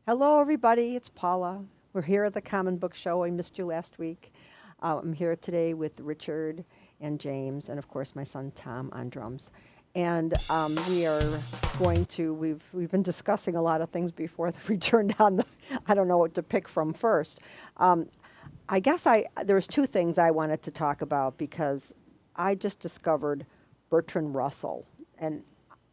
Hello, everybody. It's Paula. We're here at the Common Book Show. I missed you last week. I'm here today with Richard and James, and of course my son Tom on drums. And we are going to. We've been discussing a lot of things before we turned on the. I don't know what to pick from first. I guess there's two things I wanted to talk about because I just discovered Bertrand Russell, and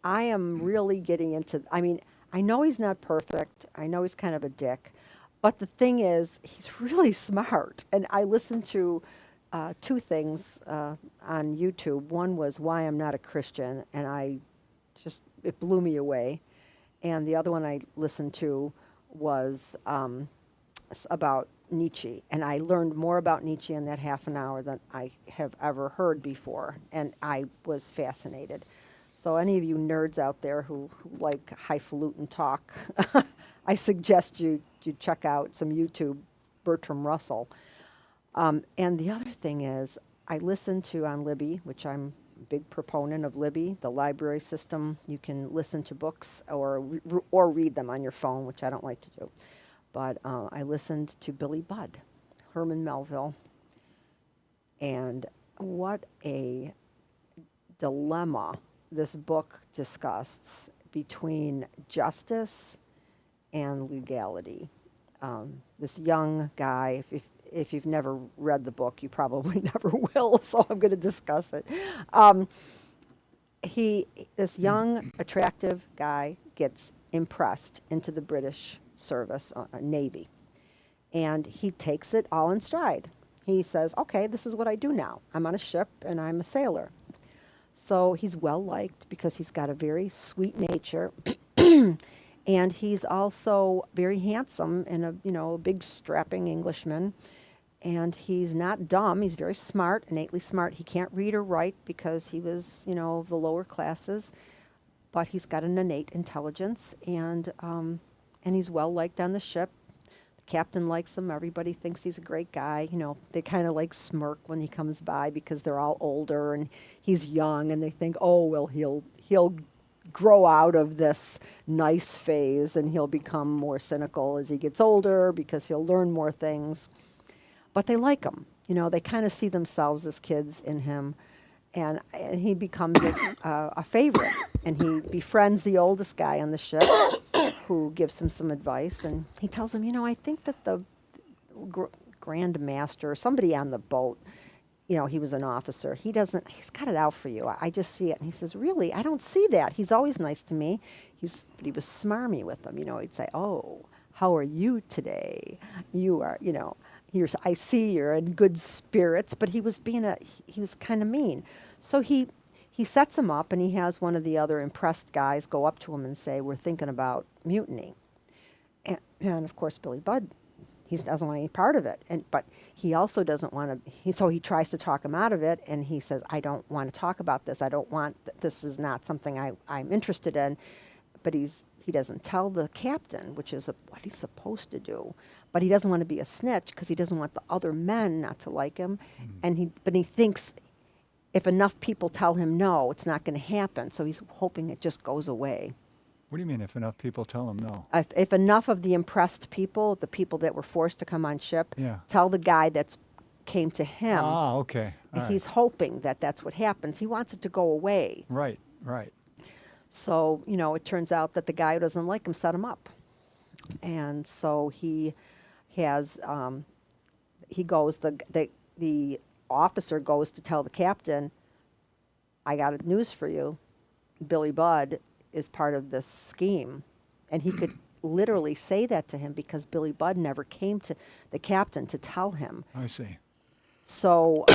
I am really getting into. I mean, I know he's not perfect. I know he's kind of a dick, but the thing is, he's really smart. And I listened to two things on YouTube. One was Why I'm Not a Christian, and it blew me away. And the other one I listened to was about Nietzsche, and I learned more about Nietzsche in that half an hour than I have ever heard before, and I was fascinated. So any of you nerds out there who like highfalutin talk, I suggest you check out some YouTube Bertrand Russell. And the other thing is, I listen to on Libby, which I'm a big proponent of Libby, the library system. You can listen to books or read them on your phone, which I don't like to do. But I listened to Billy Budd, Herman Melville, and what a dilemma this book discusses between justice and legality. This young guy, if you've never read the book, you probably never will, so I'm going to discuss it. This young, attractive guy gets impressed into the British service, Navy, and he takes it all in stride. He says, okay, this is what I do now. I'm on a ship and I'm a sailor. So he's well liked because he's got a very sweet nature, and he's also very handsome and a big strapping Englishman. And he's not dumb. He's very smart, innately smart. He can't read or write because he was, the lower classes, but he's got an innate intelligence, and he's well liked on the ship. The captain likes him. Everybody thinks he's a great guy. They kind of like smirk when he comes by because they're all older and he's young, and they think, oh, well, he'll grow out of this nice phase and he'll become more cynical as he gets older because he'll learn more things. But they like him. They kind of see themselves as kids in him, and he becomes a favorite, and he befriends the oldest guy on the ship who gives him some advice, and he tells him, I think that the Grand Master, somebody on the boat, he was an officer. He's got it out for you. I just see it. And he says, really? I don't see that. He's always nice to me. But he was smarmy with them. He'd say, oh, how are you today? You are, I see you're in good spirits, but he was kind of mean. So he sets him up, and he has one of the other impressed guys go up to him and say, we're thinking about mutiny. And of course, Billy Budd, he doesn't want any part of it. But he also doesn't want to, so he tries to talk him out of it, and he says, I don't want to talk about this. I don't want, this is not something I'm interested in. But he doesn't tell the captain, which is what he's supposed to do. But he doesn't want to be a snitch because he doesn't want the other men not to like him. But he thinks if enough people tell him no, it's not going to happen. So he's hoping it just goes away. What do you mean if enough people tell him no? If enough of the impressed people, the people that were forced to come on ship, tell the guy that came to him. Ah, okay. He's hoping that that's what happens. He wants it to go away. Right. So, it turns out that the guy who doesn't like him set him up. And so the officer goes to tell the captain, I got news for you. Billy Budd is part of this scheme. And he could literally say that to him because Billy Budd never came to the captain to tell him. I see. So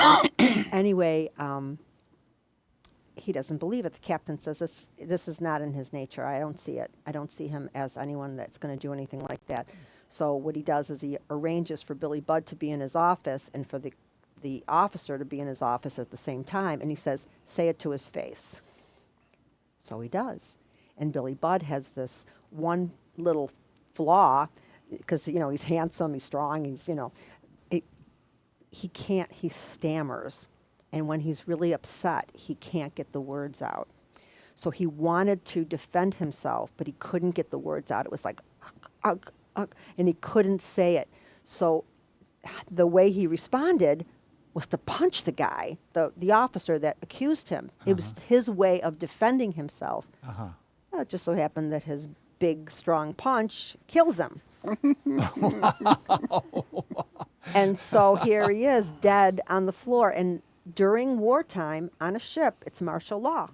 anyway, he doesn't believe it. The captain says, this is not in his nature. I don't see it. I don't see him as anyone that's going to do anything like that. So what he does is he arranges for Billy Budd to be in his office and for the officer to be in his office at the same time. And he says, say it to his face. So he does. And Billy Budd has this one little flaw because, he's handsome, he's strong, he stammers. And when he's really upset, he can't get the words out. So he wanted to defend himself, but he couldn't get the words out. It was like, ugh, and he couldn't say it. So the way he responded was to punch the guy, the officer that accused him. It was his way of defending himself. Well, it just so happened that his big, strong punch kills him. And so here he is, dead on the floor. And during wartime, on a ship, it's martial law.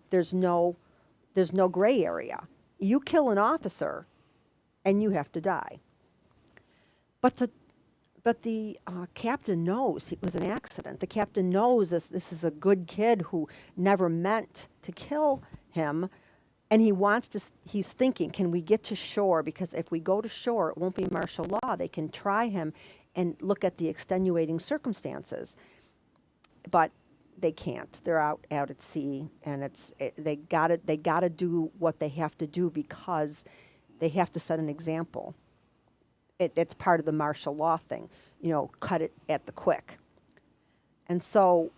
There's no gray area. You kill an officer, and you have to die. But the captain knows it was an accident. The captain knows this is a good kid who never meant to kill him, and he's thinking, can we get to shore? Because if we go to shore, it won't be martial law. They can try him and look at the extenuating circumstances. But they can't. They're out at sea, and they gotta do what they have to do because they have to set an example. It's part of the martial law thing, cut it at the quick. And so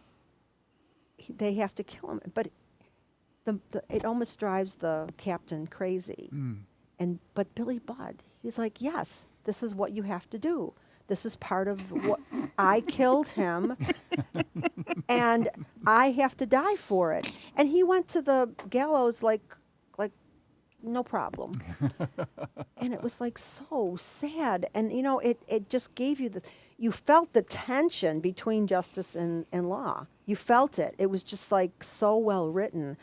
they have to kill him. But it almost drives the captain crazy. But Billy Budd, he's like, yes, this is what you have to do. This is part of what I killed him, and I have to die for it. And he went to the gallows like no problem. And it was like so sad. And it just gave you you felt the tension between justice and law. You felt it. It was just like so well written.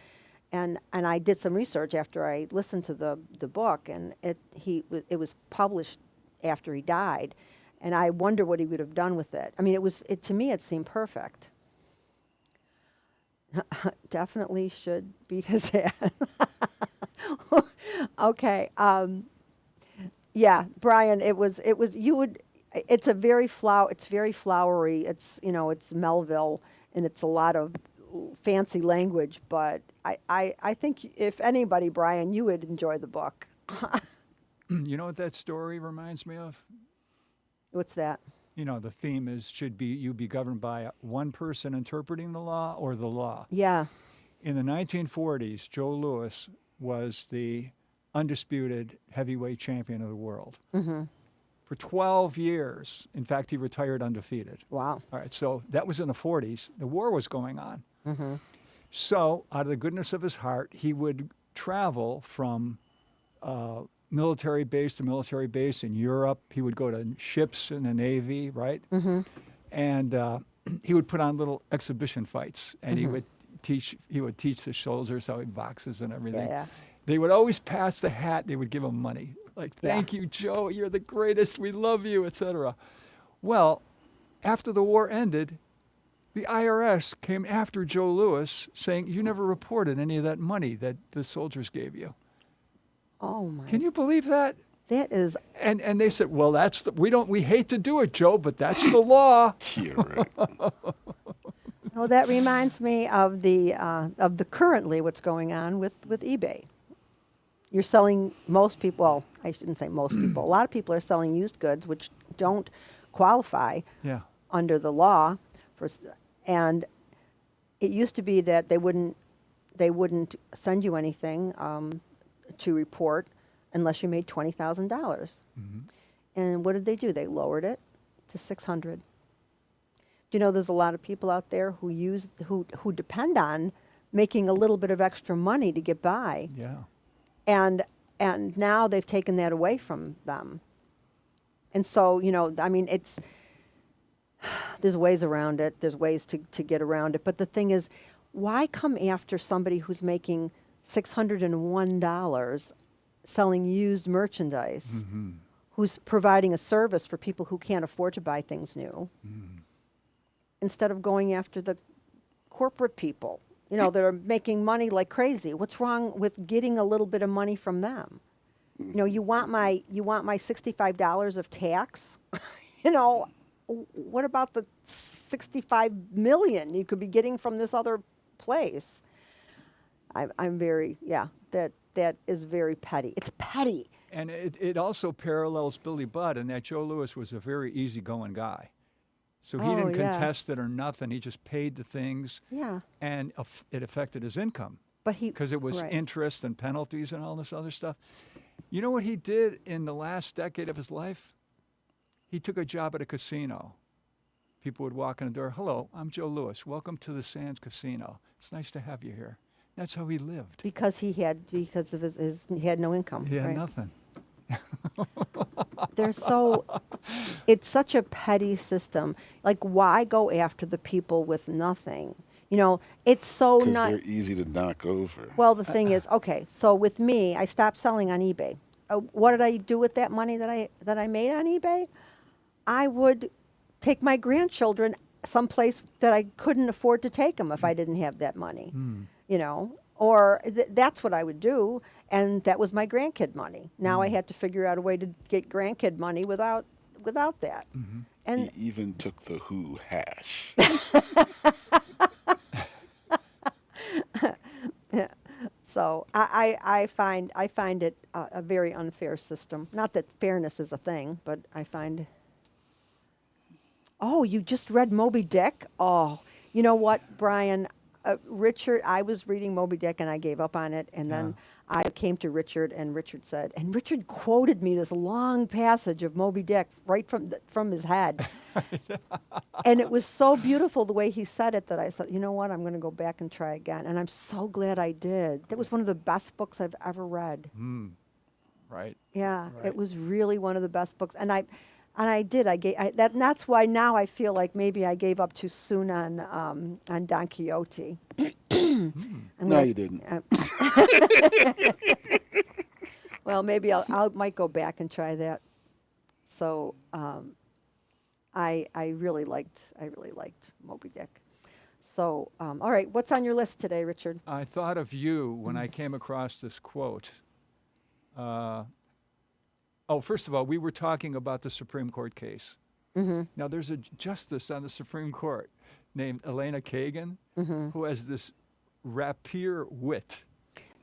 And I did some research after I listened to the book, and it was published after he died. And I wonder what he would have done with it. I mean, to me, it seemed perfect. Definitely should beat his ass. Okay. Yeah, Brian, it's very flowery. It's Melville, and it's a lot of fancy language, but I think if anybody, Brian, you would enjoy the book. You know what that story reminds me of? What's that? The theme is, should you be governed by one person interpreting the law or the law? Yeah. In the 1940s, Joe Louis was the undisputed heavyweight champion of the world. For 12 years. In fact, he retired undefeated. Wow. All right, so that was in the 40s. The war was going on. So out of the goodness of his heart, he would travel from military base to military base in Europe. He would go to ships in the Navy, right? And he would put on little exhibition fights, and he would teach the soldiers how he boxes and everything. Yeah. They would always pass the hat. They would give him money, like, thank you, Joe, you're the greatest, we love you, etc. Well, after the war ended, the IRS came after Joe Louis, saying, you never reported any of that money that the soldiers gave you. Oh my! Can you believe that? That is. And they said, well, we hate to do it, Joe, but that's the law. Oh, that reminds me of the currently what's going on with eBay. You're selling most people. Well, I shouldn't say most people. A lot of people are selling used goods which don't qualify under the law and it used to be that they wouldn't send you anything to report unless you made $20,000. And what did they do? They lowered it to $600. Do you know there's a lot of people out there who depend on making a little bit of extra money to get by? Yeah. And now they've taken that away from them. And so, I mean, there's ways around it. There's ways to get around it. But the thing is, why come after somebody who's making $601 selling used merchandise, who's providing a service for people who can't afford to buy things new, instead of going after the corporate people, that are making money like crazy? What's wrong with getting a little bit of money from them? You want my $65 of tax? What about the 65 million you could be getting from this other place? I'm very, that is very petty. It's petty. And it also parallels Billy Budd in that Joe Louis was a very easygoing guy. So he didn't contest it or nothing. He just paid the things. Yeah. And it affected his income. But because it was interest and penalties and all this other stuff. You know what he did in the last decade of his life? He took a job at a casino. People would walk in the door, "Hello, I'm Joe Lewis. Welcome to the Sands Casino. It's nice to have you here." That's how he lived. Because he had he had no income. He had right? nothing. They're so, it's such a petty system. Like, why go after the people with nothing? You know, it's so Because not. they're easy to knock over. Well, the thing is, okay, so with me, I stopped selling on eBay. What did I do with that money that I made on eBay? I would take my grandchildren someplace that I couldn't afford to take them if I didn't have that money. You know, or that's what I would do, and that was my grandkid money. Now I had to figure out a way to get grandkid money without that. And He even took the Who hash. so I find it a very unfair system. Not that fairness is a thing, but I find. Oh, you just read Moby Dick? Oh, you know what, Brian? Richard, I was reading Moby Dick and I gave up on it, and then I came to Richard, and Richard said, and Richard quoted me this long passage of Moby Dick right from his head, and it was so beautiful the way he said it that I said, you know what, I'm going to go back and try again, and I'm so glad I did. That was one of the best books I've ever read. Right. Yeah, Right. it was really one of the best books, and I did. And that's why now I feel like maybe I gave up too soon on Don Quixote. No, you didn't. Well, maybe I might go back and try that. So I really liked Moby Dick. So all right, what's on your list today, Richard? I thought of you when I came across this quote. First of all, we were talking about the Supreme Court case. Now, there's a justice on the Supreme Court named Elena Kagan who has this rapier wit.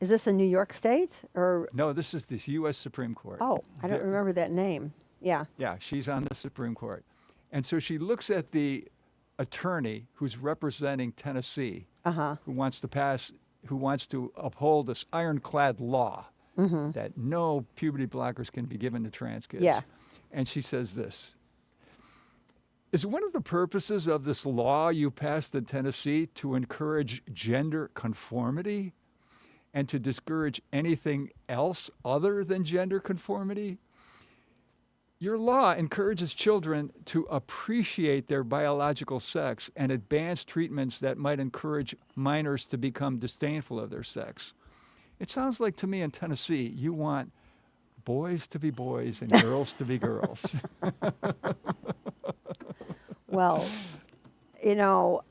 Is this in New York State or? No, this is the U.S. Supreme Court. Oh, I don't remember that name. Yeah. Yeah, she's on the Supreme Court. And so she looks at the attorney who's representing Tennessee, who wants to uphold this ironclad law that no puberty blockers can be given to trans kids. Yeah. And she says this: is one of the purposes of this law you passed in Tennessee to encourage gender conformity and to discourage anything else other than gender conformity? Your law encourages children to appreciate their biological sex and advance treatments that might encourage minors to become disdainful of their sex. It sounds like to me in Tennessee, you want boys to be boys and girls to be girls. Well, you know,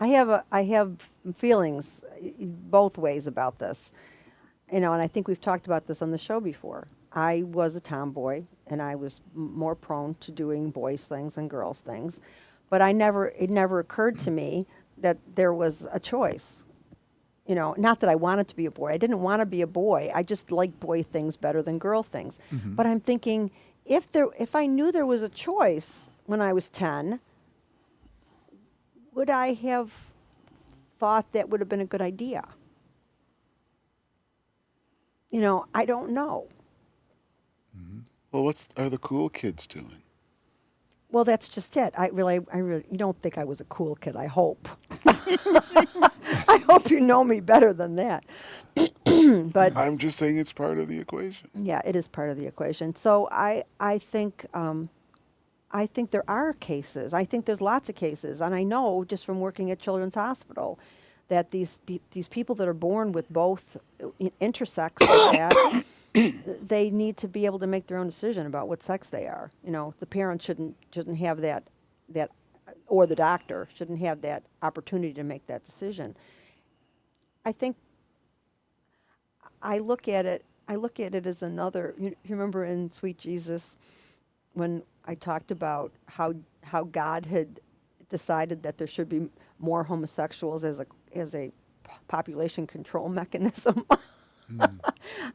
I have feelings both ways about this. You know, and I think we've talked about this on the show before. I was a tomboy, and I was more prone to doing boys' things than girls' things. But it never occurred to me that there was a choice. You know, not that I wanted to be a boy. I didn't want to be a boy. I just liked boy things better than girl things. But I'm thinking, if I knew there was a choice when I was 10, would I have thought that would have been a good idea? You know, I don't know. Well, what are the cool kids doing? Well, that's just it. I really, you don't think I was a cool kid, I hope. I hope you know me better than that. But I'm just saying it's part of the equation. yeah, it is part of the equation. So I think there are cases. I think there's lots of cases, and I know just from working at Children's Hospital that these people that are born with both intersex like that, they need to be able to make their own decision about what sex they are. You know, the parent shouldn't have that, or the doctor shouldn't have that opportunity to make that decision. I think I look at it as another. You remember in Sweet Jesus when I talked about how God had decided that there should be more homosexuals as a population control mechanism.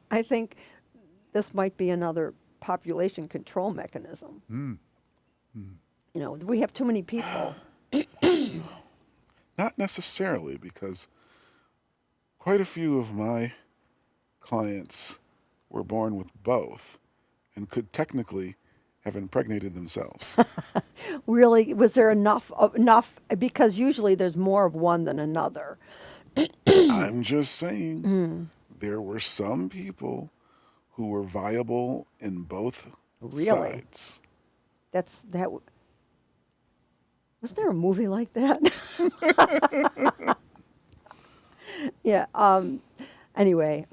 I think this might be another population control mechanism. You know, we have too many people. Not necessarily, because quite a few of my clients were born with both and could technically have impregnated themselves. Really, was there enough? Because usually there's more of one than another. I'm just saying there were some people who were viable in both Really? sides. That. Was there a movie like that? Yeah. Anyway,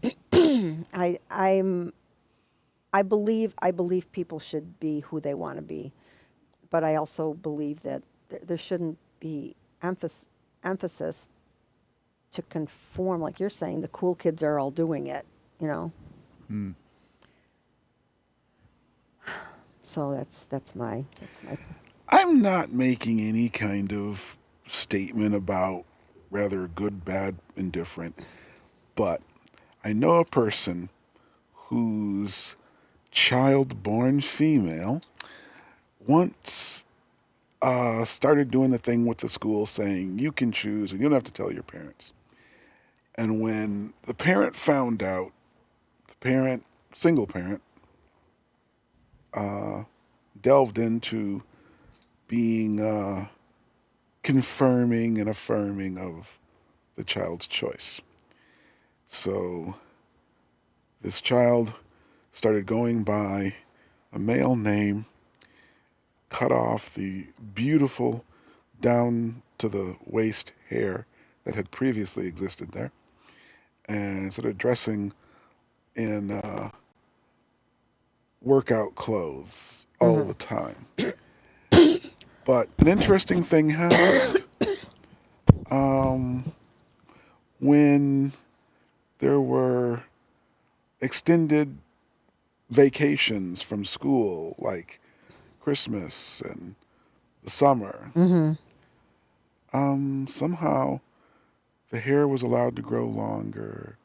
I believe people should be who they want to be, but I also believe that there shouldn't be emphasis to conform, like you're saying. The cool kids are all doing it, you know. Mm. So that's my. I'm not making any kind of statement about rather good, bad, indifferent, but I know a person whose child born female once started doing the thing with the school saying you can choose and you don't have to tell your parents. And when the parent found out, single parent, delved into being confirming and affirming of the child's choice. So this child started going by a male name, cut off the beautiful down to the waist hair that had previously existed there, and started dressing in workout clothes all the time. But an interesting thing happened. When there were extended vacations from school, like Christmas and the summer, somehow the hair was allowed to grow longer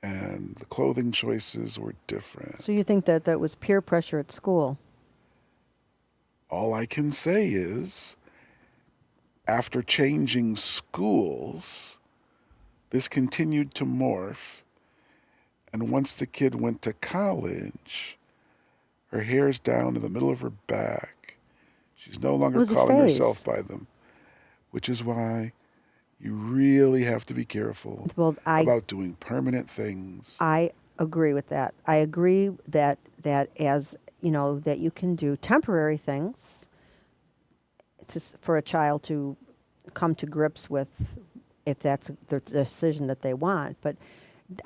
and the clothing choices were different. So you think that was peer pressure at school? All I can say is, after changing schools, this continued to morph. And once the kid went to college, her hair's down in the middle of her back. She's no It longer was a calling phase. herself by them, which is why you really have to be careful Well, about doing permanent things. I agree with that. I agree that as that you can do temporary things for a child to come to grips with, if that's the decision that they want. But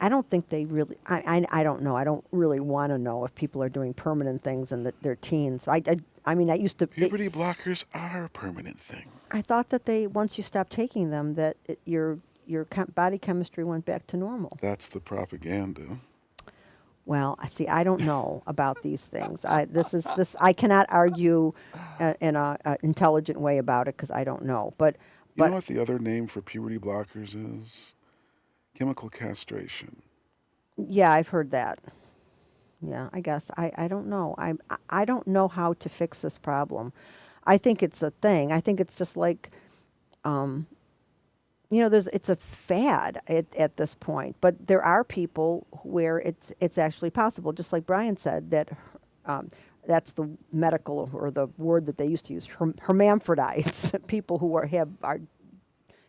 I don't think they really. I don't know. I don't really want to know if people are doing permanent things in their teens. I mean, I used to. Puberty blockers are a permanent thing. I thought that once you stopped taking them, that your body chemistry went back to normal. That's the propaganda. Well, I see. I don't know about these things. I cannot argue in a intelligent way about it because I don't know. But You know what the other name for puberty blockers is? Chemical castration. yeah, I've heard that. Yeah, I guess I don't know. I don't know how to fix this problem. I think it's a thing. I think it's just like, it's a fad at this point. But there are people where it's actually possible. Just like Brian said, that that's the medical or the word that they used to use, hermaphrodites, people who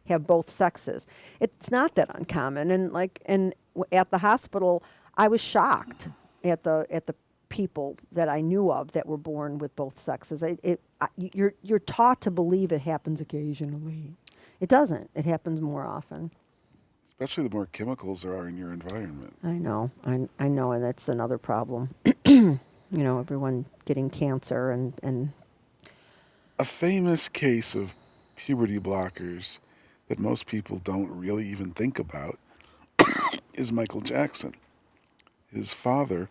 have both sexes. It's not that uncommon. And at the hospital, I was shocked at the people that I knew of that were born with both sexes. You're taught to believe it happens occasionally. It doesn't. It happens more often. Especially the more chemicals there are in your environment. I know, and that's another problem. Everyone getting cancer and A famous case of puberty blockers that most people don't really even think about is Michael Jackson. His father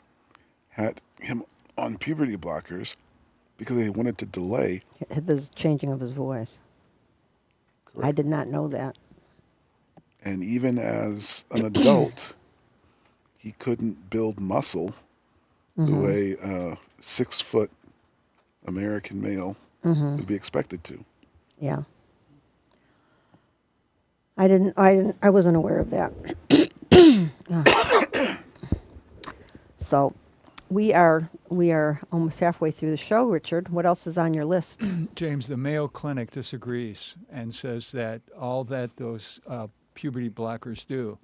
had him on puberty blockers because they wanted to delay. the changing of his voice. Correct. I did not know that. And even as an adult, he couldn't build muscle the way a 6-foot American male would be expected to. Yeah. I wasn't aware of that. So we are almost halfway through the show, Richard. What else is on your list? James, the Mayo Clinic disagrees and says that all that those puberty blockers do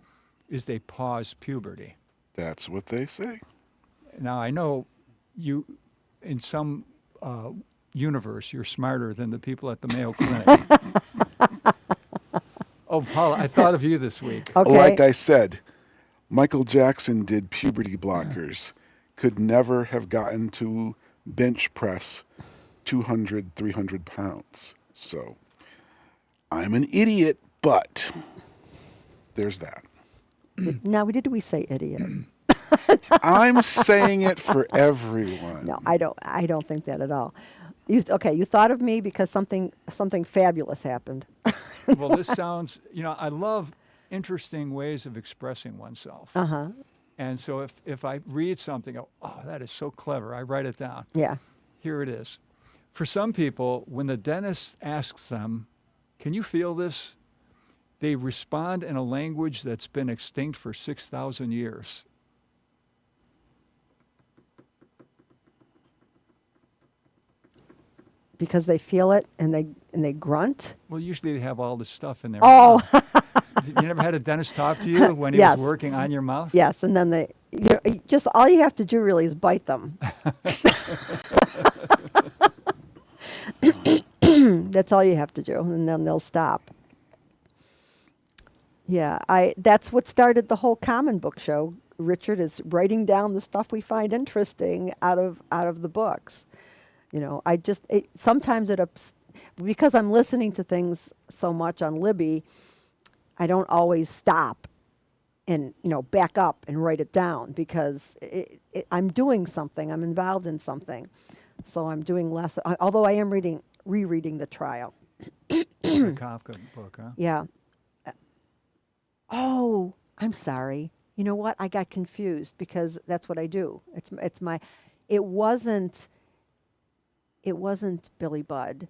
is they pause puberty. That's what they say. Now, I know you, in some universe, you're smarter than the people at the Mayo Clinic. Oh, Paula, I thought of you this week. Okay. Like I said, Michael Jackson did puberty blockers. Could never have gotten to bench press 200, 300 pounds. So I'm an idiot, but there's that. Now, did we say idiot? I'm saying it for everyone. No, I don't think that at all. You thought of me because something fabulous happened. Well, this sounds, I love interesting ways of expressing oneself. Uh-huh. And so if I read something, that is so clever, I write it down. Yeah. Here it is. For some people, when the dentist asks them, can you feel this? They respond in a language that's been extinct for 6,000 years. Because they feel it and they grunt. Well, usually they have all this stuff in their Oh. mouth. You never had a dentist talk to you when he Yes. was working on your mouth? Yes, and then just all you have to do really is bite them. That's all you have to do, and then they'll stop. Yeah, that's what started the whole common book show. Richard is writing down the stuff we find interesting out of the books. Sometimes because I'm listening to things so much on Libby, I don't always stop and back up and write it down because I'm doing something. I'm involved in something, so I'm doing less. Although I am rereading the trial. The Kafka book, huh? Yeah. Oh, I'm sorry. You know what? I got confused because that's what I do. It wasn't Billy Budd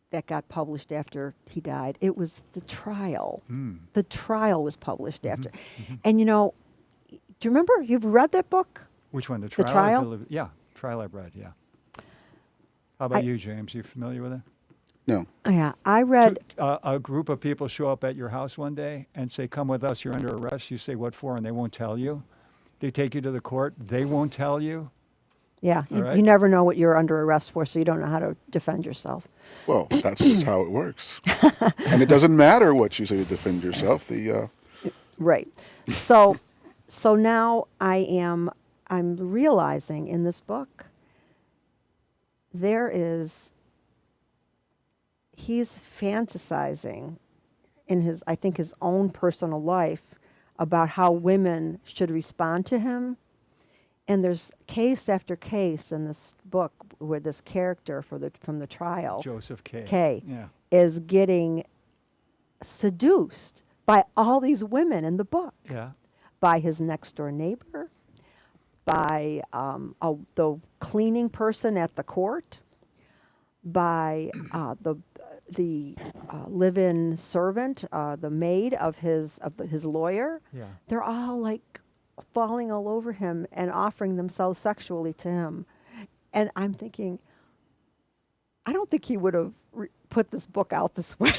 that got published after he died. It was the trial. The trial was published after. And do you remember, you've read that book? Which one? The trial? Trial? Yeah, trial I've read, yeah. How about you, James? You familiar with it? No. Yeah, I read. A group of people show up at your house one day and say, come with us, you're under arrest. You say, what for? And they won't tell you. They take you to the court. They won't tell you. Yeah, All you never know what you're under arrest for, so you don't know how to defend yourself. Well, that's just how it works. And it doesn't matter what you say to defend yourself. Right. So now I'm realizing in this book he's fantasizing in his own personal life about how women should respond to him. And there's case after case in this book where this character from the trial, Joseph K, Yeah. is getting seduced by all these women in the book. Yeah. By his next door neighbor, by the cleaning person at the court, by the live-in servant, the maid of his lawyer. Yeah. They're all like falling all over him and offering themselves sexually to him. And I'm thinking, I don't think he would have put this book out this way.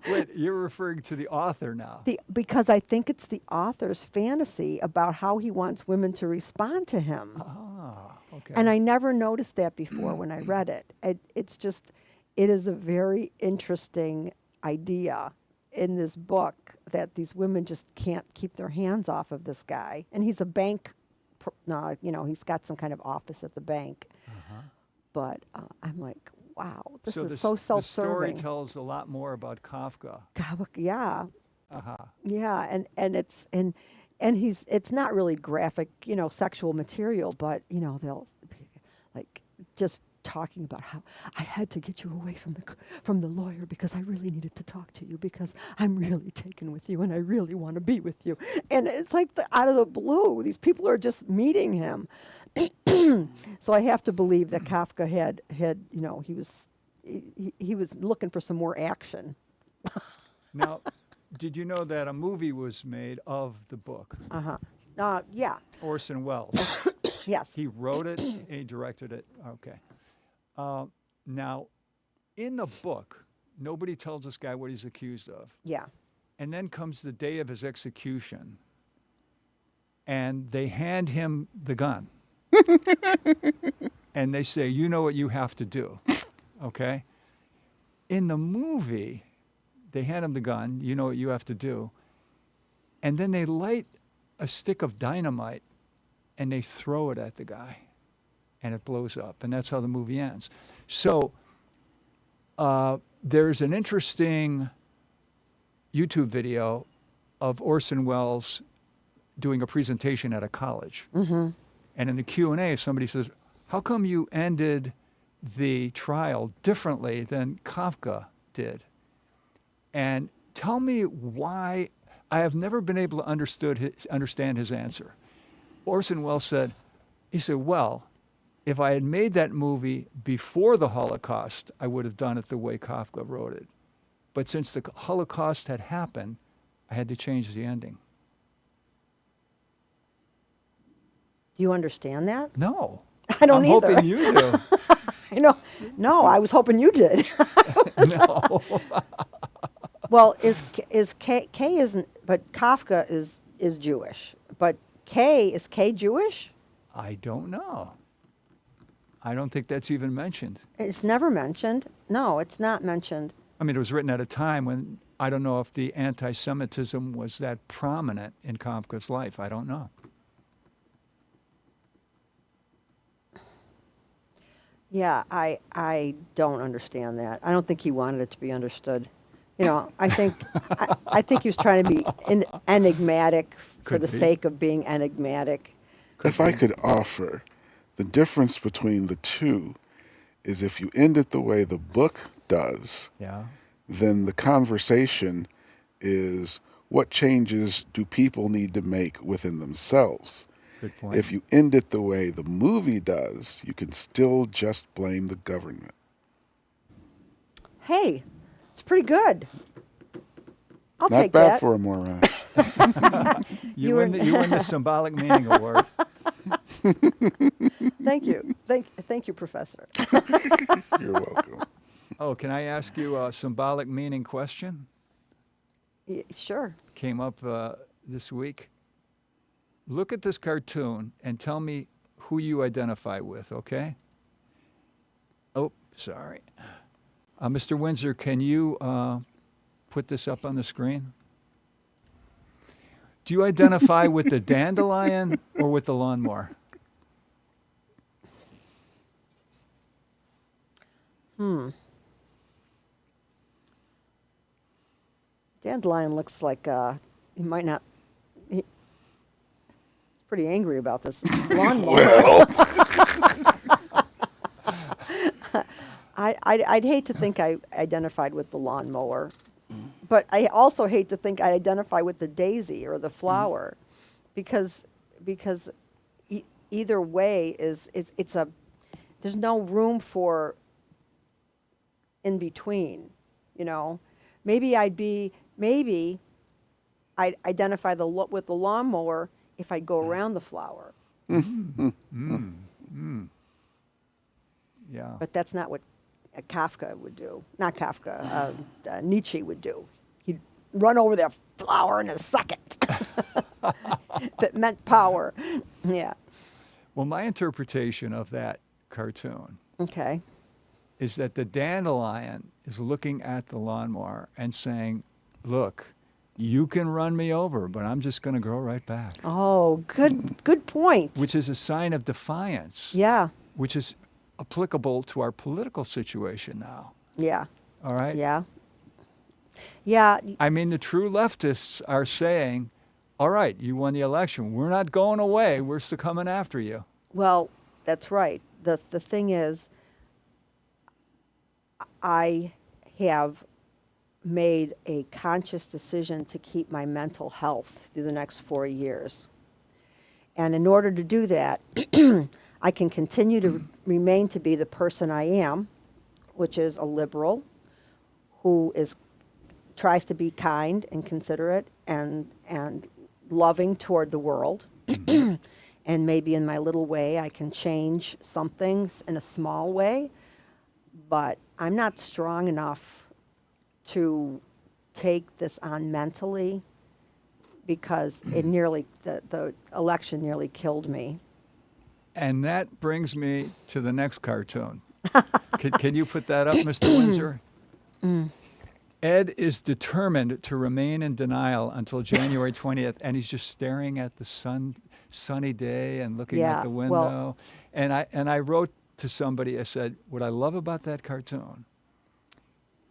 Wait, you're referring to the author now. Because I think it's the author's fantasy about how he wants women to respond to him. Ah, okay. And I never noticed that before when I read it. It is a very interesting idea in this book that these women just can't keep their hands off of this guy. And he's a bank, he's got some kind of office at the bank. Uh-huh. But I'm like, wow, this So is so self-serving. The story tells a lot more about Kafka. Yeah. Uh-huh. Yeah, and it's not really graphic, sexual material, but they'll be like just talking about how I had to get you away from the lawyer because I really needed to talk to you because I'm really taken with you and I really want to be with you. And it's like out of the blue, these people are just meeting him. So I have to believe that Kafka had he was looking for some more action. Now, did you know that a movie was made of the book? Uh-huh. Yeah. Orson Welles. Yes. He wrote it, he directed it. Okay. Now, in the book, nobody tells this guy what he's accused of. Yeah. And then comes the day of his execution, and they hand him the gun. And they say, you know what you have to do. Okay? In the movie, they hand him the gun, you know what you have to do. And then they light a stick of dynamite and they throw it at the guy. And it blows up. And that's how the movie ends. So there's an interesting YouTube video of Orson Welles doing a presentation at a college. Mm-hmm. And in the Q&A, somebody says, how come you ended the trial differently than Kafka did? And tell me why. I have never been able to understand his answer. Orson Welles said, well, if I had made that movie before the Holocaust, I would have done it the way Kafka wrote it. But since the Holocaust had happened, I had to change the ending. Do you understand that? No. I don't I'm either. hoping you do. No, I was hoping you did. No. Well, is K isn't, but Kafka is Jewish. But is K Jewish? I don't know. I don't think that's even mentioned. It's never mentioned. No, it's not mentioned. I mean, it was written at a time when I don't know if the anti-Semitism was that prominent in Kafka's life. I don't know. Yeah, I don't understand that. I don't think he wanted it to be understood. I think I think he was trying to be enigmatic for Could the be. sake of being enigmatic. If I could offer, the difference between the two is if you end it the way the book does, Yeah. then the conversation is what changes do people need to make within themselves? Good point. If you end it the way the movie does, you can still just blame the government. Hey, it's pretty good. I'll Not take bad that. for a moron. You win the symbolic meaning award. Thank you. Thank you, Professor. You're welcome. Oh, can I ask you a symbolic meaning question? Sure. Came up this week. Look at this cartoon and tell me who you identify with, okay? Oh, sorry. Mr. Windsor, can you put this up on the screen? Do you identify with the dandelion or with the lawnmower? Dandelion looks like he might not. He's pretty angry about this lawnmower. Well, I'd hate to think I identified with the lawnmower, but I also hate to think I identify with the daisy or the flower, because either way it's a there's no room for in between, Maybe I'd identify with the lawnmower if I go around the flower. Yeah. But that's not what Kafka would do. Not Kafka, Nietzsche would do. He'd run over that flower in a second. That meant power. Yeah. Well, my interpretation of that cartoon Okay. is that the dandelion is looking at the lawnmower and saying, look, you can run me over, but I'm just going to grow right back. Oh, good point. Which is a sign of defiance. Yeah. Which is applicable to our political situation now. Yeah. All right? Yeah. Yeah. I mean, the true leftists are saying, all right, you won the election. We're not going away. We're still coming after you. Well, that's right. The thing is, I have made a conscious decision to keep my mental health through the next 4 years. And in order to do that, I can continue to remain to be the person I am, which is a liberal who tries to be kind and considerate and loving toward the world. And maybe in my little way, I can change some things in a small way. But I'm not strong enough to take this on mentally because it nearly, the election nearly killed me. And that brings me to the next cartoon. Can you put that up, Mr. Windsor? Ed is determined to remain in denial until January 20th, and he's just staring at the sunny day and looking at Yeah, the well- window. And I wrote to somebody, I said, what I love about that cartoon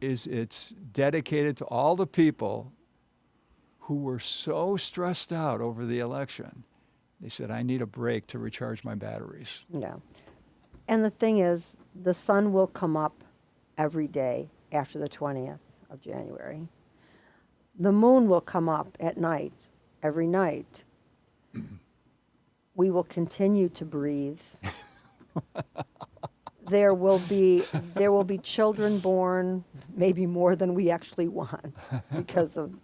is it's dedicated to all the people who were so stressed out over the election. They said, I need a break to recharge my batteries. Yeah. And the thing is, the sun will come up every day after the 20th of January. The moon will come up at night, every night. We will continue to breathe. There will be children born, maybe more than we actually want because of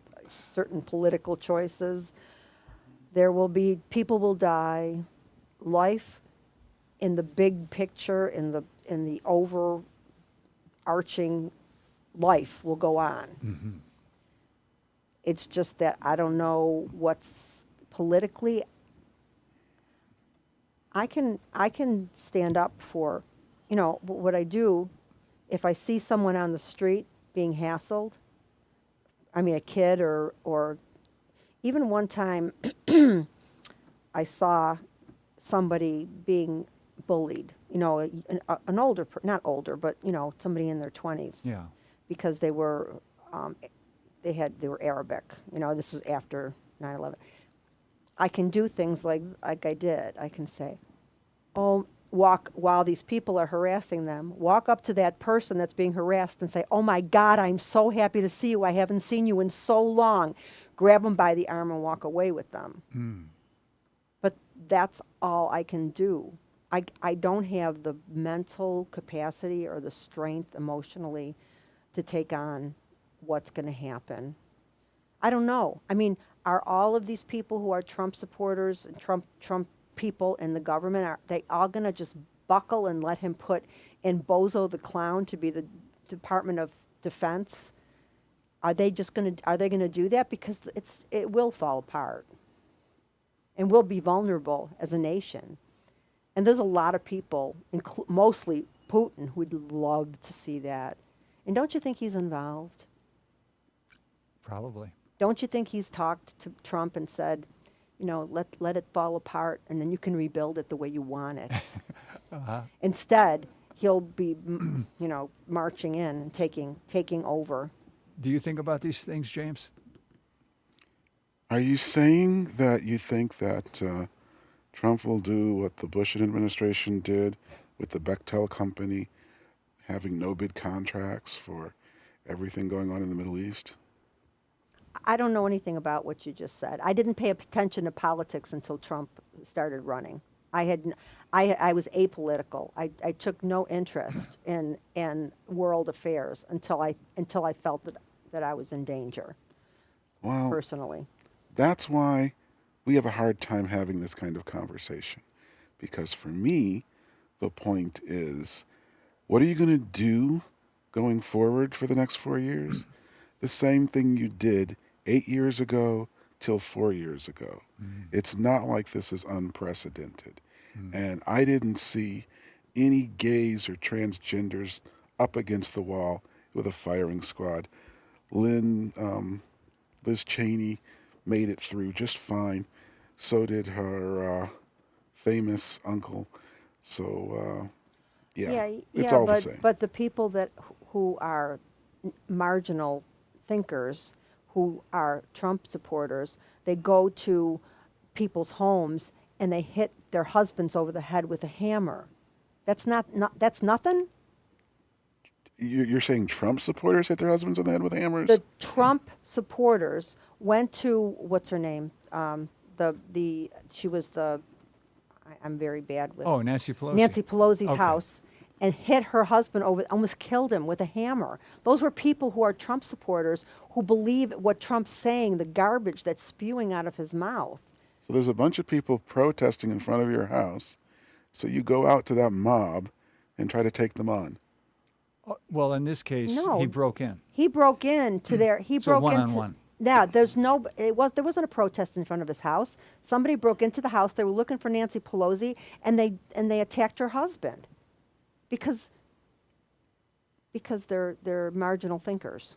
certain political choices. There will be, people will die. Life in the big picture, in the overarching life will go on. It's just that I don't know what's politically. I can stand up for, what I do. If I see someone on the street being hassled, I mean a kid or even one time I saw somebody being bullied, an older, not older, but, somebody in their 20s. Yeah. Because they were, they were Arabic. This was after 9/11. I can do things like I did. I can say, walk while these people are harassing them. Walk up to that person that's being harassed and say, "Oh my God, I'm so happy to see you. I haven't seen you in so long." Grab them by the arm and walk away with them. But that's all I can do. I don't have the mental capacity or the strength emotionally to take on what's going to happen. I don't know. I mean, are all of these people who are Trump supporters and Trump people in the government, are they all going to just buckle and let him put in Bozo the Clown to be the Department of Defense? Are they going to do that? Because it will fall apart. And we'll be vulnerable as a nation. And there's a lot of people, mostly Putin, who would love to see that. And don't you think he's involved? Probably. Don't you think he's talked to Trump and said, let it fall apart and then you can rebuild it the way you want it? Instead, he'll be, marching in and taking over. Do you think about these things, James? Are you saying that you think that Trump will do what the Bush administration did with the Bechtel company, having no bid contracts for everything going on in the Middle East? I don't know anything about what you just said. I didn't pay attention to politics until Trump started running. I was apolitical. I took no interest in world affairs until I felt that I was in danger. Well, personally. That's why we have a hard time having this kind of conversation. Because for me, the point is, what are you going to do going forward for the next 4 years? The same thing you did 8 years ago till 4 years ago. It's not like this is unprecedented. And I didn't see any gays or transgenders up against the wall with a firing squad. Liz Cheney made it through just fine. So did her famous uncle. So, it's all the same. But the people who are marginal thinkers, who are Trump supporters, they go to people's homes and they hit their husbands over the head with a hammer. That's nothing? You're saying Trump supporters hit their husbands on the head with hammers? The Trump supporters went to, what's her name? She was I'm very bad with. Oh, Nancy Pelosi. Nancy Pelosi's Okay. house, and hit her husband almost killed him with a hammer. Those were people who are Trump supporters who believe what Trump's saying, the garbage that's spewing out of his mouth. So there's a bunch of people protesting in front of your house. So you go out to that mob and try to take them on. Well, in this case, No. he broke in. He broke into their. He So broke one-on-one. into. Yeah, there's no. There wasn't a protest in front of his house. Somebody broke into the house. They were looking for Nancy Pelosi, and they attacked her husband, because they're marginal thinkers.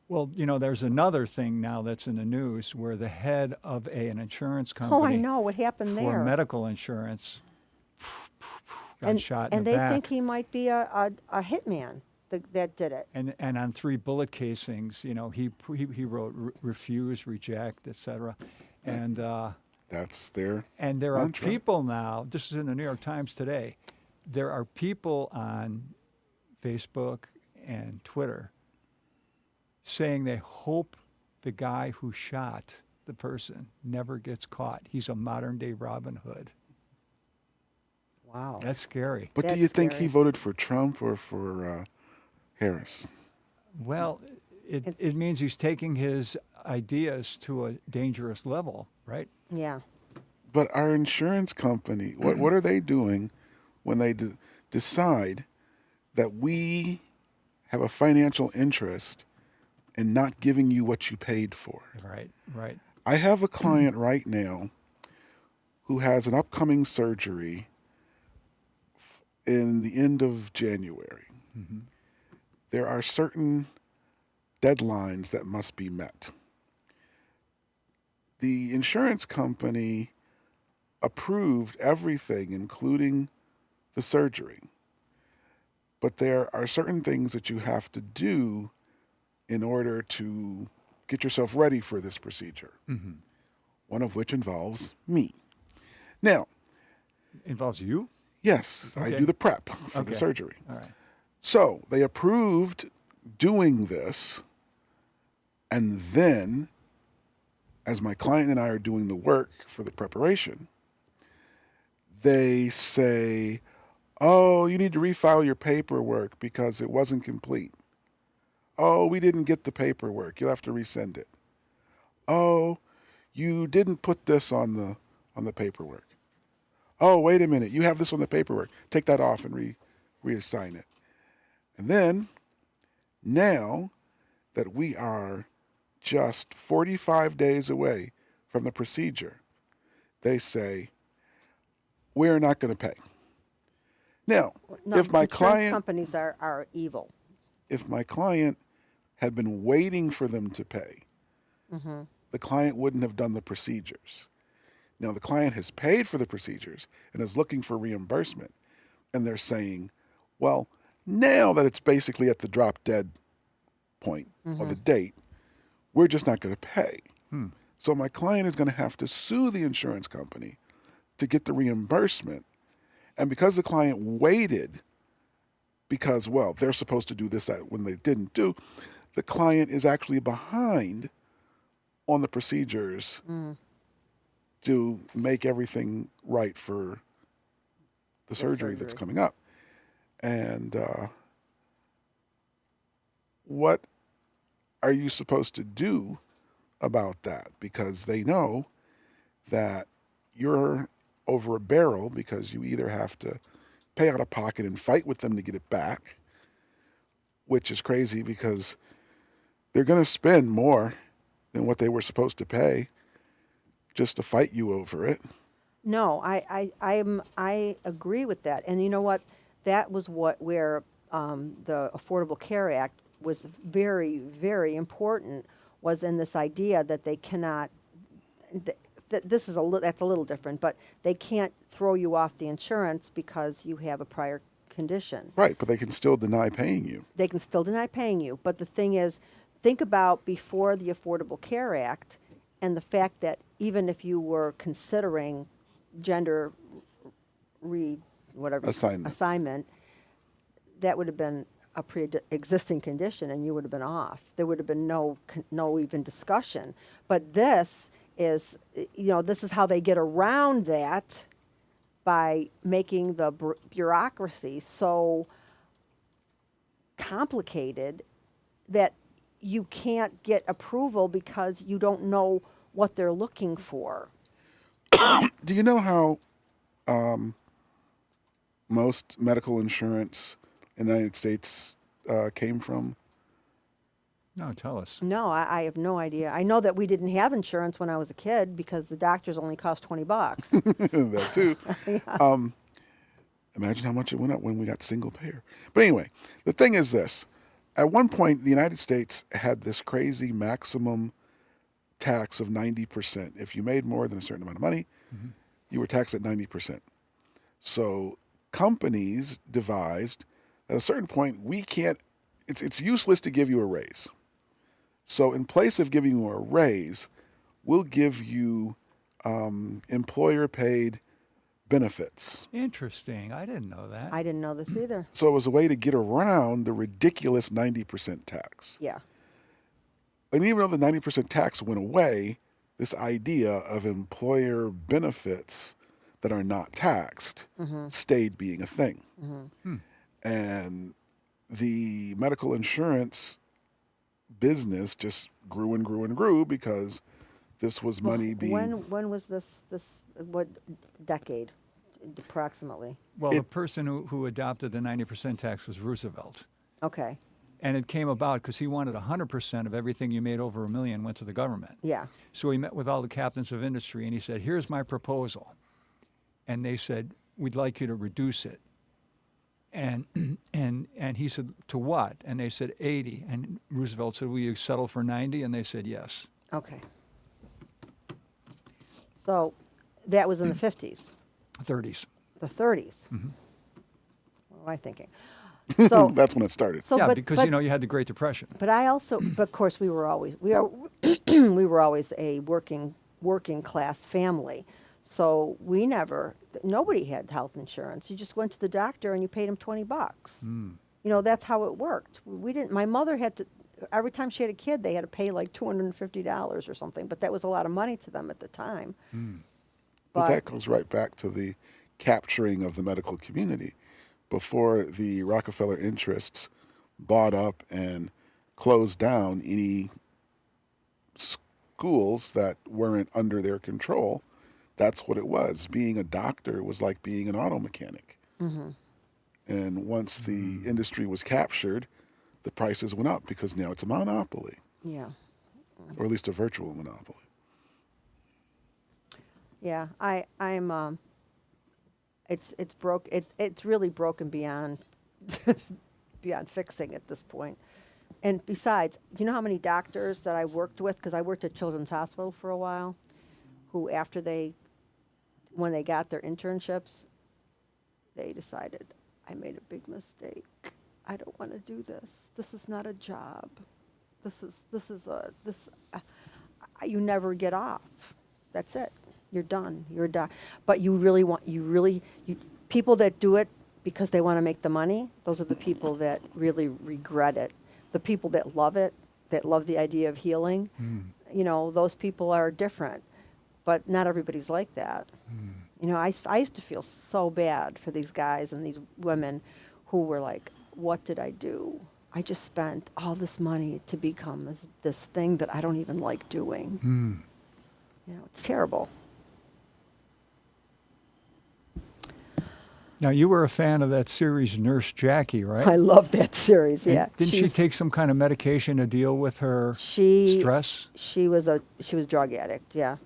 Well, there's another thing now that's in the news where the head of an insurance company Oh, I know what happened for there. medical insurance got and shot in and the they back. think he might be a hitman that did it. And on 3 bullet casings, he wrote refuse, reject, etc. And That's their there are mantra. people now. This is in the New York Times today. There are people on Facebook and Twitter saying they hope the guy who shot the person never gets caught. He's a modern day Robin Hood. Wow. That's scary. But do That's you think he scary. voted for Trump or for Harris? Well, it means he's taking his ideas to a dangerous level, right? Yeah. But our insurance company, what are they doing when they decide that we have a financial interest in not giving you what you paid for? Right, right. I have a client right now who has an upcoming surgery in the end of January. Mm-hmm. There are certain deadlines that must be met. The insurance company approved everything, including the surgery. But there are certain things that you have to do in order to get yourself ready for this procedure. Mm-hmm. One of which involves me. Now, Involves you? yes, I Okay. do the prep for the Okay. surgery. All right. So they approved doing this, and then, as my client and I are doing the work for the preparation, they say, oh, you need to refile your paperwork because it wasn't complete. Oh, we didn't get the paperwork. You'll have to resend it. Oh, you didn't put this on the paperwork. Oh, wait a minute. You have this on the paperwork. Take that off and reassign it. And then, now that we are just 45 days away from the procedure, they say, we're not going to pay. Now, No, if my insurance client companies are evil. if my client had been waiting for them to pay, the client wouldn't have done the procedures. Now, the client has paid for the procedures and is looking for reimbursement, and they're saying, well, now that it's basically at the drop dead point or the date, we're just not going to pay. So my client is going to have to sue the insurance company to get the reimbursement. And because the client waited, because, well, they're supposed to do this, that, when they didn't do, the client is actually behind on the procedures to make everything right for the surgery that's surgery. coming up. And what are you supposed to do about that? Because they know that you're over a barrel because you either have to pay out of pocket and fight with them to get it back, which is crazy because they're going to spend more than what they were supposed to pay just to fight you over it. No, I agree with that. And you know what? That was where the Affordable Care Act was very, very important, was in this idea that they cannot, that's a little different, but they can't throw you off the insurance because you have a prior condition. Right, but they can still deny paying you. They can still deny paying you. But the thing is, think about before the Affordable Care Act and the fact that even if you were considering gender assignment, that would have been a pre-existing condition and you would have been off. There would have been no even discussion. But this is, this is how they get around that, by making the bureaucracy so complicated that you can't get approval because you don't know what they're looking for. Do you know how most medical insurance in the United States came from? No, tell us. No, I have no idea. I know that we didn't have insurance when I was a kid because the doctors only cost $20. That too. Imagine how much it went up when we got single payer. But anyway, the thing is this. At one point, the United States had this crazy maximum tax of 90%. If you made more than a certain amount of money, you were taxed at 90%. So companies devised at a certain point, it's useless to give you a raise. So in place of giving you a raise, we'll give you employer-paid benefits. Interesting. I didn't know that. I didn't know this either. So it was a way to get around the ridiculous 90% tax. Yeah. And even though the 90% tax went away, this idea of employer benefits that are not taxed stayed being a thing. And the medical insurance business just grew and grew and grew because this was money being... When was this, what decade approximately? Well, the person who adopted the 90% tax was Roosevelt. Okay. And it came about because he wanted 100% of everything you made over $1 million went to the government. Yeah. So he met with all the captains of industry and he said, here's my proposal. And they said, we'd like you to reduce it. And he said, to what? And they said 80. And Roosevelt said, will you settle for 90? And they said, yes. Okay. So that was in the 50s, 30s. the 30s. What am I thinking? So That's when it started. So, yeah, but, because, but, you know, you had the Great Depression. But I also, but of course, we were always we were always a working class family. So nobody had health insurance. You just went to the doctor and you paid him $20. You know, that's how it worked. We didn't. My mother had to. Every time she had a kid, they had to pay like $250 or something. But that was a lot of money to them at the time. But that goes right back to the capturing of the medical community. Before the Rockefeller interests bought up and closed down any schools that weren't under their control, that's what it was. Being a doctor was like being an auto mechanic. And once the industry was captured, the prices went up because now it's a monopoly. Yeah. Or at least a virtual monopoly. Yeah. I'm. It's broke. It's really broken beyond beyond fixing at this point. And besides, you know how many doctors that I worked with, because I worked at Children's Hospital for a while, who when they got their internships, they decided, I made a big mistake. I don't want to do this. This is not a job. You never get off. That's it. You're done. You're done. But people that do it because they want to make the money, those are the people that really regret it. The people that love it, that love the idea of healing, you know, those people are different. But not everybody's like that. You know, I used to feel so bad for these guys and these women who were like, what did I do? I just spent all this money to become this thing that I don't even like doing. You know, it's terrible. Now, you were a fan of that series Nurse Jackie, right? I love that series. Yeah. Didn't she take some kind of medication to deal with her stress? She was a drug addict. Yeah.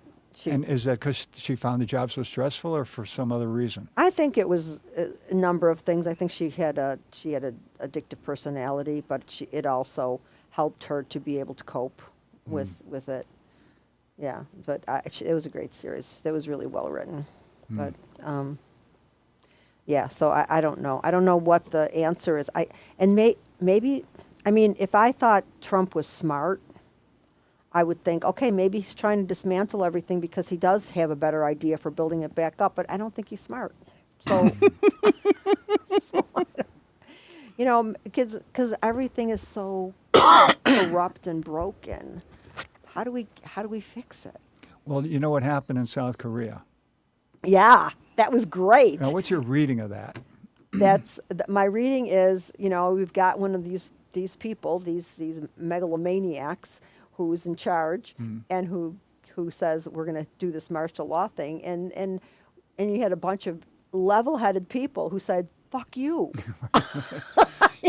And is that because she found the job so stressful, or for some other reason? I think it was a number of things. I think she had an addictive personality, but it also helped her to be able to cope with it. Yeah, but it was a great series. It was really well written. But yeah, so I don't know. I don't know what the answer is. Maybe, I mean, if I thought Trump was smart, I would think, okay, maybe he's trying to dismantle everything because he does have a better idea for building it back up, but I don't think he's smart. So, you know, because everything is so corrupt and broken. How do we fix it? Well, you know what happened in South Korea? Yeah, that was great. Now, what's your reading of that? My reading is, you know, we've got one of these people, these megalomaniacs, who's in charge and who who says we're going to do this martial law thing, and you had a bunch of level-headed people who said, "Fuck you."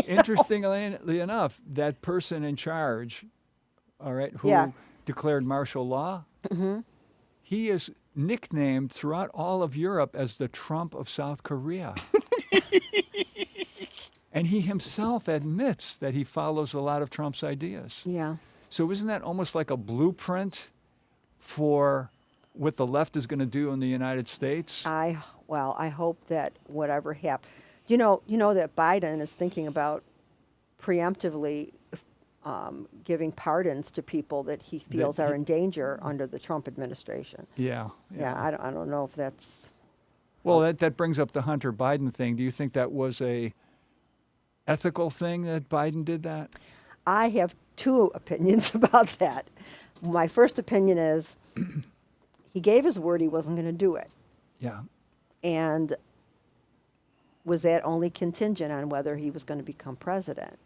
Interestingly enough, that person in charge, all right, who Yeah. declared martial law, he is nicknamed throughout all of Europe as the Trump of South Korea. And he himself admits that he follows a lot of Trump's ideas. Yeah. So isn't that almost like a blueprint for what the left is going to do in the United States? I hope that whatever happens, you know that Biden is thinking about preemptively giving pardons to people that he feels are in danger under the Trump administration. Yeah. Yeah, I don't know if that's. Well, that brings up the Hunter Biden thing. Do you think that was a ethical thing that Biden did that? I have two opinions about that. My first opinion is he gave his word he wasn't going to do it. Yeah. And was that only contingent on whether he was going to become president?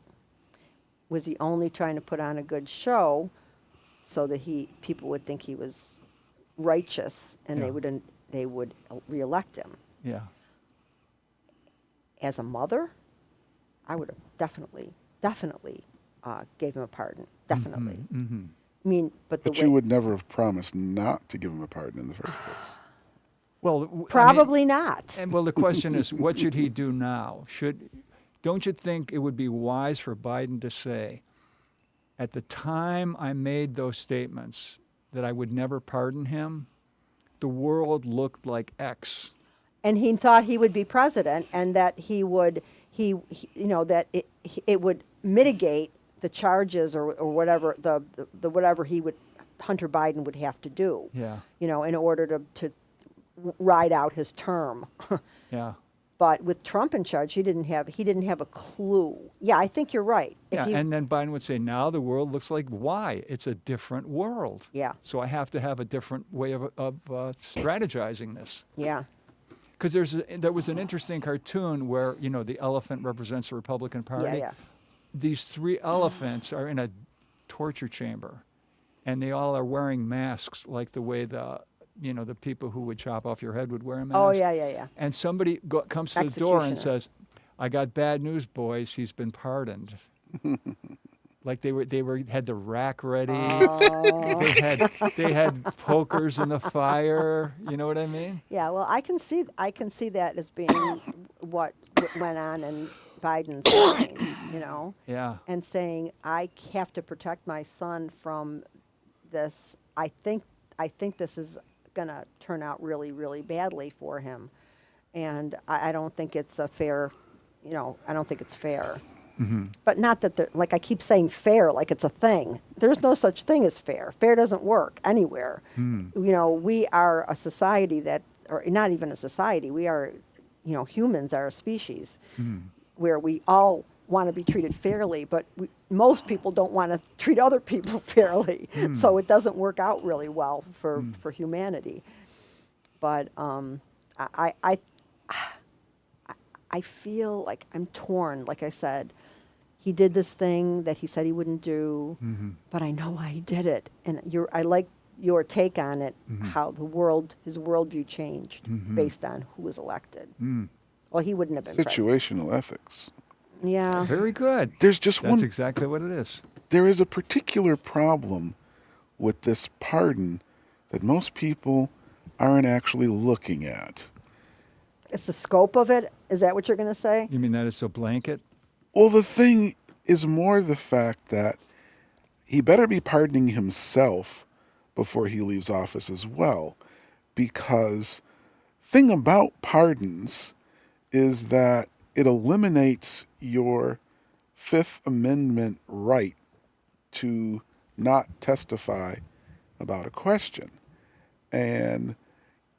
Was he only trying to put on a good show so that people would think he was righteous and Yeah. they would reelect him? Yeah. As a mother, I would have definitely gave him a pardon. Definitely. Mm-hmm. I mean, but the But way, you would never have promised not to give him a pardon in the first place. Well, I mean, probably not. and well, the question is, what should he do now? Don't you think it would be wise for Biden to say, at the time I made those statements that I would never pardon him, the world looked like X. And he thought he would be president, and that he would that it would mitigate the charges or whatever the whatever Hunter Biden would have to do. Yeah. In order to ride out his term. Yeah. But with Trump in charge, he didn't have a clue. Yeah, I think you're right. Yeah, and then Biden would say, now the world looks like Y. It's a different world. Yeah. So I have to have a different way of strategizing this. Yeah. Because there was an interesting cartoon where, the elephant represents the Republican Party. Yeah. These three elephants are in a torture chamber, and they all are wearing masks like the way the people who would chop off your head would wear a mask. Oh, yeah. And somebody comes to the door and Executioner. says, "I got bad news, boys. He's been pardoned." Like they had the rack ready. Oh. They had pokers in the fire. You know what I mean? Yeah, well, I can see that as being what went on in Biden's mind, Yeah. and saying, I have to protect my son from this. I think this is going to turn out really, really badly for him, and I don't think it's a fair. I don't think it's fair. Mm-hmm. But not that like I keep saying fair, like it's a thing. There's no such thing as fair. Fair doesn't work anywhere. We are a society or not even a society. We are, humans are a species where we all want to be treated fairly, but most people don't want to treat other people fairly. So it doesn't work out really well for humanity. But I feel like I'm torn. Like I said, he did this thing that he said he wouldn't do, but I know why he did it. And I like your take on it, how his worldview changed based on who was elected. Well, he wouldn't have been Situational ethics. president. Yeah. Very good. There's just That's one. exactly what it is. There is a particular problem with this pardon that most people aren't actually looking at. It's the scope of it. Is that what you're going to say? You mean that it's a blanket? Well, the thing is more the fact that he better be pardoning himself before he leaves office as well. Because thing about pardons is that it eliminates your Fifth Amendment right to not testify about a question. And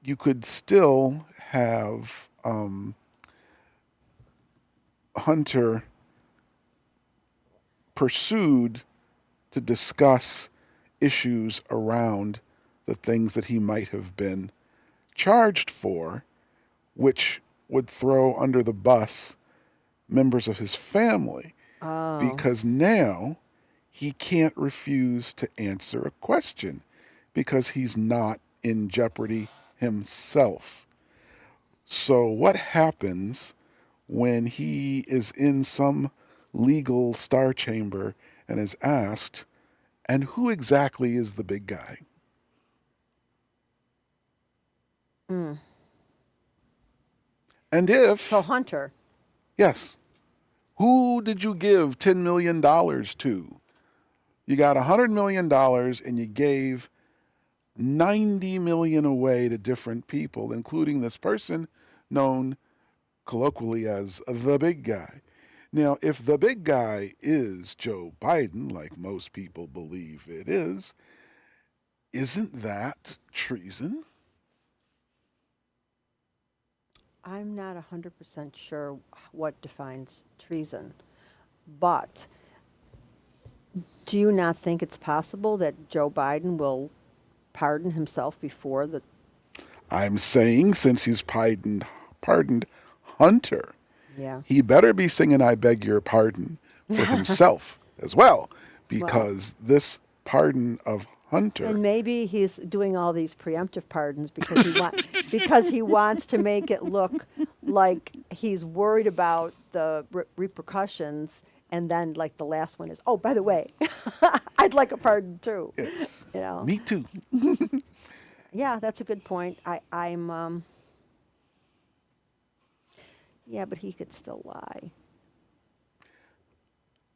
you could still have Hunter pursued to discuss issues around the things that he might have been charged for, which would throw under the bus members of his family. Because now he can't refuse to answer a question because he's not in jeopardy himself. So what happens when he is in some legal star chamber and is asked, and who exactly is the big guy? And if, So Hunter. yes, who did you give $10 million to? You got $100 million and you gave 90 million away to different people, including this person known colloquially as the big guy. Now, if the big guy is Joe Biden, like most people believe it is, isn't that treason? I'm not 100% sure what defines treason, but do you not think it's possible that Joe Biden will pardon himself before the... I'm saying since he's pardoned Hunter, Yeah. he better be singing I beg your pardon for himself as well, because this pardon of Hunter. And maybe he's doing all these preemptive pardons because because he wants to make it look like he's worried about the repercussions, and then like the last one is, oh, by the way, I'd like a pardon too. Yes. You know. Me too. Yeah, that's a good point. I'm yeah, but he could still lie.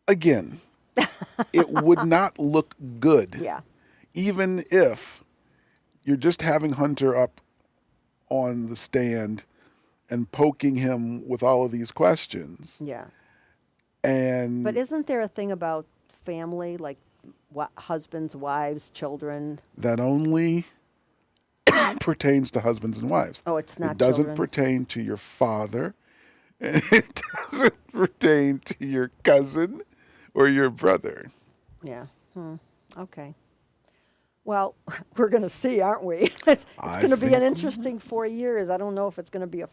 Again, it would not look good. Yeah. Even if you're just having Hunter up on the stand and poking him with all of these questions. Yeah. And But isn't there a thing about family, like husbands, wives, children? that only pertains to husbands and wives. Oh, it's not It doesn't children? pertain to your father. And it doesn't pertain to your cousin or your brother. Yeah. Okay. Well, we're going to see, aren't we? It's going to be an interesting 4 years. I don't know if it's going to be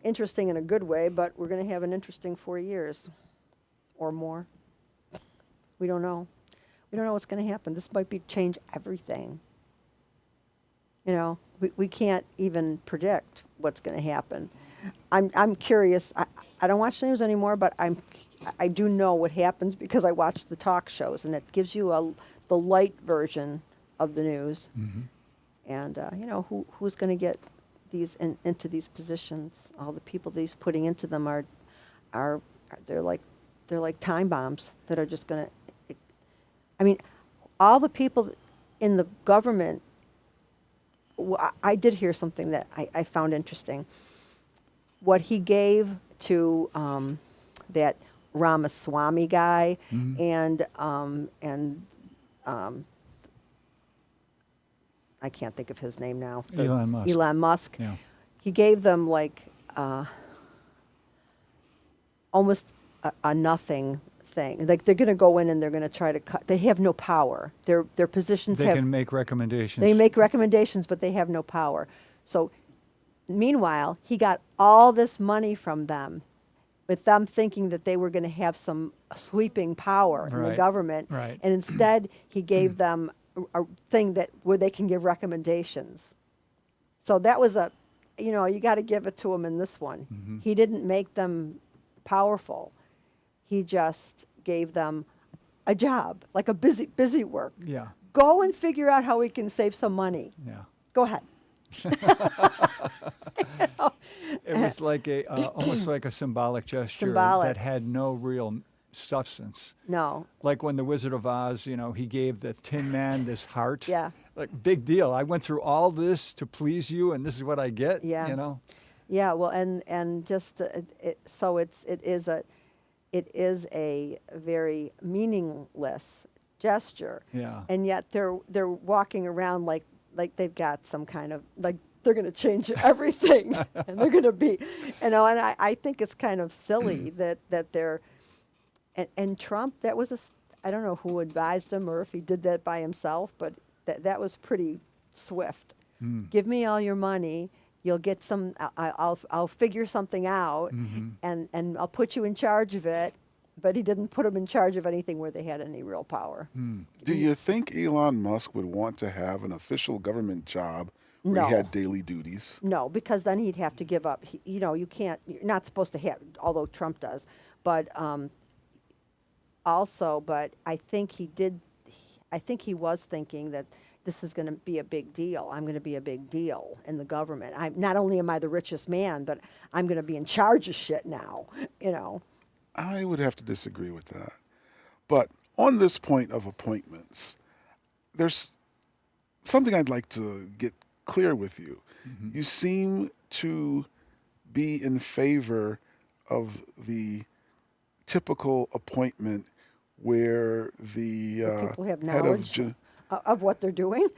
interesting in a good way, but we're going to have an interesting 4 years or more. We don't know. We don't know what's going to happen. This might change everything. You know, we can't even predict what's going to happen. I'm curious. I don't watch the news anymore, but I do know what happens because I watch the talk shows, and it gives you the light version of the news. Mm-hmm. And you know who's going to get these into these positions. All the people that he's putting into them are they're like time bombs that are just going to. I mean, all the people in the government. I did hear something that I found interesting. What he gave to that Ramaswamy guy and I can't think of his name now. Elon Musk. Elon Musk. Yeah. He gave them like almost a nothing thing. Like they're going to go in and they're going to try to cut. They have no power. Their positions They have. can make recommendations. They make recommendations, but they have no power. So, meanwhile, he got all this money from them, with them thinking that they were going to have some sweeping power in the Right. government. Right. And instead, he gave them a thing where they can give recommendations. So that was you got to give it to him in this one. Mm-hmm. He didn't make them powerful. He just gave them a job, like a busy work. Yeah. Go and figure out how we can save some money. Yeah. Go ahead. It was like almost like a symbolic gesture Symbolic. that had no real substance. No. Like when the Wizard of Oz, he gave the Tin Man this heart. Yeah. Like, big deal. I went through all this to please you, and this is what I get. Yeah. Yeah. Well, and just so it is a very meaningless gesture. Yeah. And yet they're walking around like they've got some kind of like they're going to change everything, and they're going to be, and I think it's kind of silly that they're, and Trump, that was I don't know who advised him or if he did that by himself, but that was pretty swift. Give me all your money. You'll get some. I'll figure something out, and I'll put you in charge of it, but he didn't put them in charge of anything where they had any real power. Do you think Elon Musk would want to have an official government job where No. he had daily duties? No, because then he'd have to give up. You can't. You're not supposed to have. Although Trump does, but also, but I think he did. I think he was thinking that this is going to be a big deal. I'm going to be a big deal in the government. I'm not only am I the richest man, but I'm going to be in charge of shit now. You know. I would have to disagree with that. But on this point of appointments, there's something I'd like to get clear with you. You seem to be in favor of the typical appointment where the People have head of knowledge of what they're doing.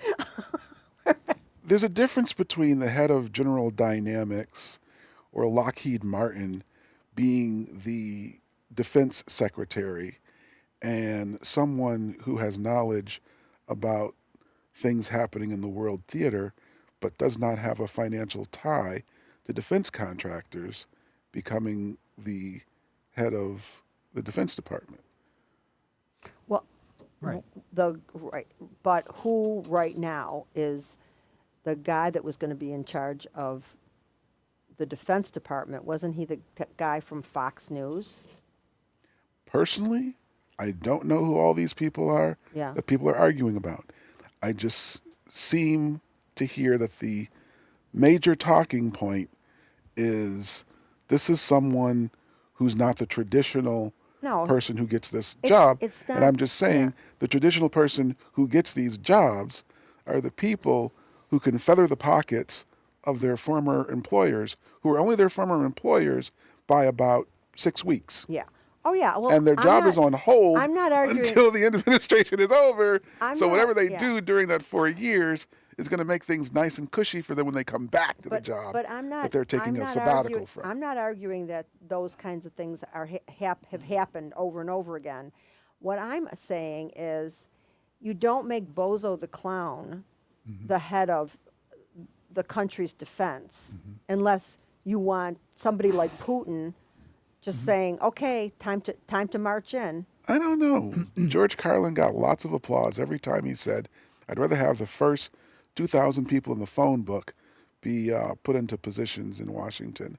there's a difference between the head of General Dynamics or Lockheed Martin being the defense secretary and someone who has knowledge about things happening in the world theater but does not have a financial tie to defense contractors becoming the head of the Defense Department. Well, Right. right, but who right now is the guy that was going to be in charge of the Defense Department? Wasn't he the guy from Fox News? Personally, I don't know who all these people are Yeah. that people are arguing about. I just seem to hear that the major talking point is this is someone who's not the traditional No. person who gets this It's- job. it's And not- I'm just saying the traditional person who gets these jobs are the people who can feather the pockets of their former employers, who are only their former employers by about 6 weeks. Yeah. Oh, yeah. Well, And their I'm job not- is on hold I'm not arguing. until the administration is over. I'm So not- whatever they yeah. do during that 4 years is going to make things nice and cushy for them when they come back to the job But I'm not. that they're taking I'm a not sabbatical arguing, from. I'm not arguing that those kinds of things are have happened over and over again. What I'm saying is, you don't make Bozo the clown the head of the country's defense unless you want somebody like Putin just saying, "Okay, time to march in." I don't know. George Carlin got lots of applause every time he said, I'd rather have the first 2,000 people in the phone book be put into positions in Washington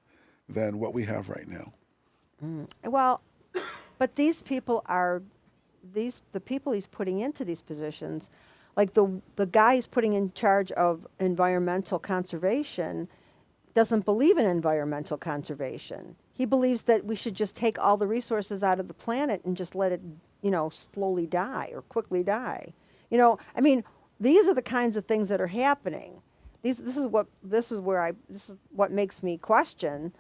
than what we have right now. Well, but these people are the people he's putting into these positions, like the guy he's putting in charge of environmental conservation doesn't believe in environmental conservation. He believes that we should just take all the resources out of the planet and just let it, slowly die or quickly die. I mean, these are the kinds of things that are happening. This is what makes me question.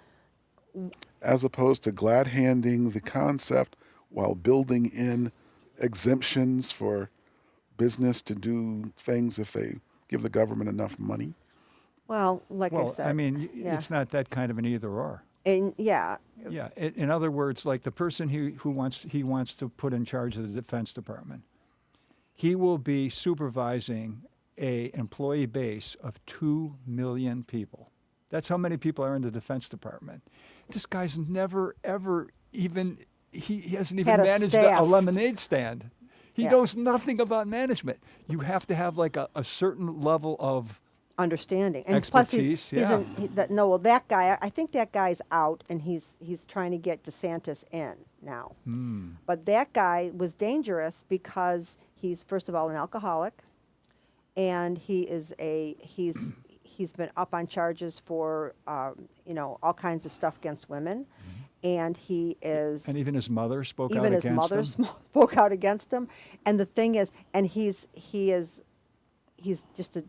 As opposed to glad handing the concept while building in exemptions for business to do things if they give the government enough money. Well, like I Well, said, I mean, yeah. it's not that kind of an either or. And yeah, Yeah. In other words, like the person who wants to put in charge of the Defense Department, he will be supervising a employee base of 2 million people. That's how many people are in the Defense Department. This guy's never ever even he hasn't even Had a managed staff. a lemonade stand. He Yeah. knows nothing about management. You have to have like a certain level of understanding and expertise. plus he's that guy. I think that guy's out, and he's trying to get DeSantis in now. But that guy was dangerous because he's first of all an alcoholic, and he's been up on charges for all kinds of stuff against women, and he is and even his mother spoke out even his against mother him. spoke out against him. And the thing is, and he's just a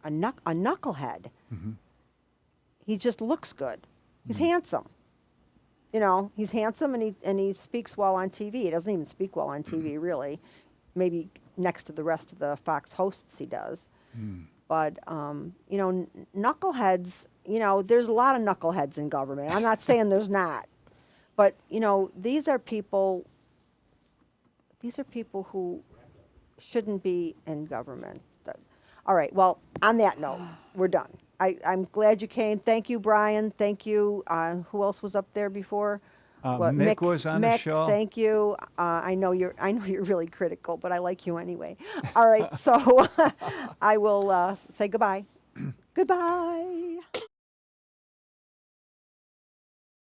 knucklehead. He just looks good. He's handsome. He's handsome, and he speaks well on TV. He doesn't even speak well on TV, really. Maybe next to the rest of the Fox hosts, he does. But knuckleheads. There's a lot of knuckleheads in government. I'm not saying there's not, but these are people. These are people who shouldn't be in government. All right. Well, on that note, we're done. I'm glad you came. Thank you, Brian. Thank you. Who else was up there before? Mick was on the Mick, show. thank you. I know you're really critical, but I like you anyway. All right, so I will say goodbye. Goodbye.